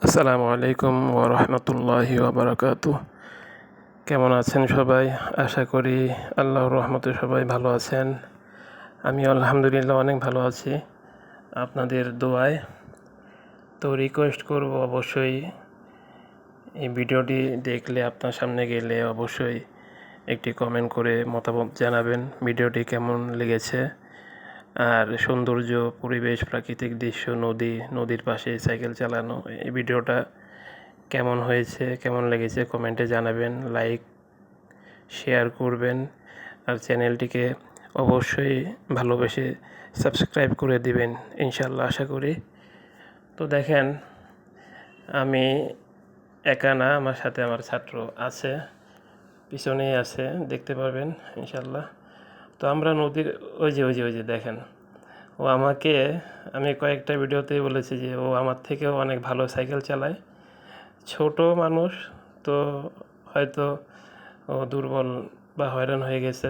আসসালামু আলাইকুম ওয়া রাহমাতুল্লাহি ওয়া বারাকাতুহু। কেমন আছেন সবাই? আশা করি আল্লাহর রহমতে সবাই ভালো আছেন। আমি আলহামদুলিল্লাহ অনেক ভালো আছি আপনাদের দোয়ায়। তো রিকোয়েস্ট করব অবশ্যই এই ভিডিওটি দেখলে, আপনার সামনে গেলে অবশ্যই একটি কমেন্ট করে মতামত জানাবেন ভিডিওটি কেমন লেগেছে। আর সৌন্দর্য, পরিবেশ, প্রাকৃতিক দৃশ্য, নদীর পাশে সাইকেল চালানো, এই ভিডিওটা কেমন হয়েছে, কেমন লেগেছে কমেন্টে জানাবেন। লাইক, শেয়ার করবেন আর চ্যানেলটিকে অবশ্যই ভালোবেসে সাবস্ক্রাইব করে দিবেন ইনশাল্লাহ, আশা করি। তো দেখেন, আমি একা না, আমার সাথে আমার ছাত্র আছে, পিছনেই আছে, দেখতে পারবেন ইনশাল্লাহ। তো আমরা নদীর ওই যে দেখেন, ও আমাকে, আমি কয়েকটা ভিডিওতেই বলেছি যে ও আমার থেকেও অনেক ভালো সাইকেল চালায়। ছোট মানুষ তো, হয়তো ও দুর্বল বা হয়রান হয়ে গেছে,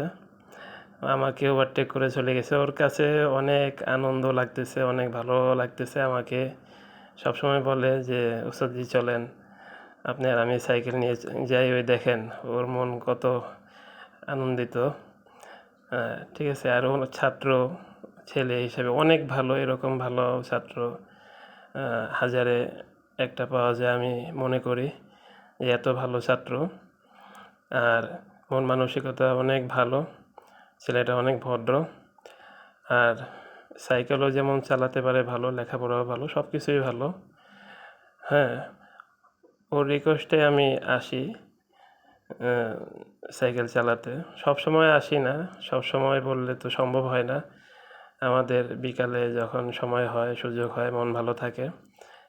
আমাকে ওভারটেক করে চলে গেছে। ওর কাছে অনেক আনন্দ লাগতেছে, অনেক ভালো লাগতেছে। আমাকে সবসময় বলে যে উস্তাদজি চলেন আপনি আর আমি সাইকেল নিয়ে যাই। ওই দেখেন ওর মন কত আনন্দিত। ঠিক আছে। আর ওর ছাত্র ছেলে হিসেবে অনেক ভালো, এরকম ভালো ছাত্র হাজারে একটা পাওয়া যায় আমি মনে করি, যে এত ভালো ছাত্র। আর মন মানসিকতা অনেক ভালো, ছেলেটা অনেক ভদ্র। আর সাইকেলও যেমন চালাতে পারে ভালো, লেখাপড়াও ভালো, সব কিছুই ভালো। হ্যাঁ, ওর রিকোয়েস্টে আমি আসি সাইকেল চালাতে। সব সময় আসি না, সব সময় বললে তো সম্ভব হয় না। আমাদের বিকালে যখন সময় হয়, সুযোগ হয়, মন ভালো থাকে,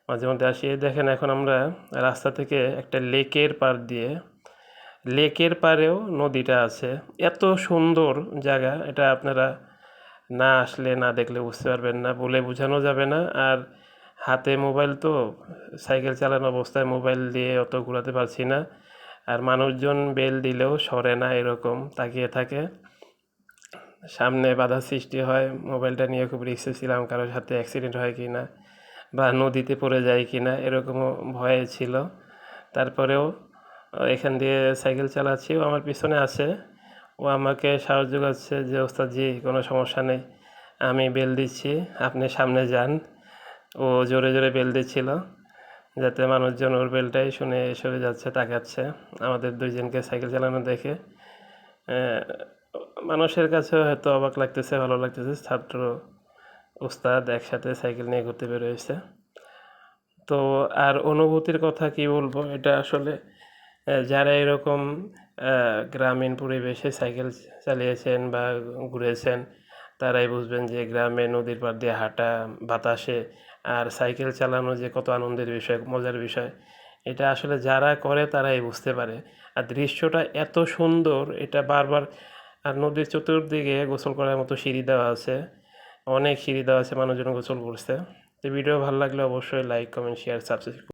মাঝে মধ্যে আসি। দেখেন এখন আমরা রাস্তা থেকে একটা লেকের পাড় দিয়ে, লেকের পাড়েও নদীটা আছে। এত সুন্দর জায়গা, এটা আপনারা না আসলে, না দেখলে বুঝতে পারবেন না, বলে বোঝানো যাবে না। আর হাতে মোবাইল তো, সাইকেল চালানো অবস্থায় মোবাইল দিয়ে অত ঘোরাতে পারছি না। আর মানুষজন বেল দিলেও সরে না, এরকম তাকিয়ে থাকে। সামনে বাধা সৃষ্টি হয়, মোবাইলটা নিয়ে খুব রিস্কে ছিলাম, কারোর সাথে অ্যাক্সিডেন্ট হয় কি না বা নদীতে পড়ে যায় কি না, এরকমও ভয়ে ছিল। তারপরেও এখান দিয়ে সাইকেল চালাচ্ছি, ও আমার পিছনে আছে। ও আমাকে সাহস যোগাচ্ছে যে ওস্তাদজি কোনো সমস্যা নেই, আমি বেল দিচ্ছি, আপনি সামনে যান। ও জোরে জোরে বেল দিচ্ছিল, যাতে মানুষজন ওর বেলটাই শুনে সরে যাচ্ছে, তাকাচ্ছে আমাদের দুইজনকে সাইকেল চালানো দেখে। মানুষের কাছে হয়তো অবাক লাগতেছে, ভালো লাগতেছে, ছাত্র ওস্তাদ একসাথে সাইকেল নিয়ে ঘুরতে বেরোয়েছে। তো আর অনুভূতির কথা কি বলবো, এটা আসলে যারা এরকম গ্রামীণ পরিবেশে সাইকেল চালিয়েছেন বা ঘুরেছেন, তারাই বুঝবেন যে গ্রামে নদীর পাড় দিয়ে হাঁটা, বাতাসে আর সাইকেল চালানো যে কত আনন্দের বিষয়, মজার বিষয়। এটা আসলে যারা করে তারাই বুঝতে পারে। আর দৃশ্যটা এত সুন্দর, এটা বারবার। আর নদীর চতুর্দিকে গোসল করার মতো সিঁড়ি দেওয়া আছে, অনেক সিঁড়ি দেওয়া আছে, মানুষজন গোসল করছে। তো ভিডিও ভালো লাগলে অবশ্যই লাইক, কমেন্ট, শেয়ার, সাবস্ক্রাইব।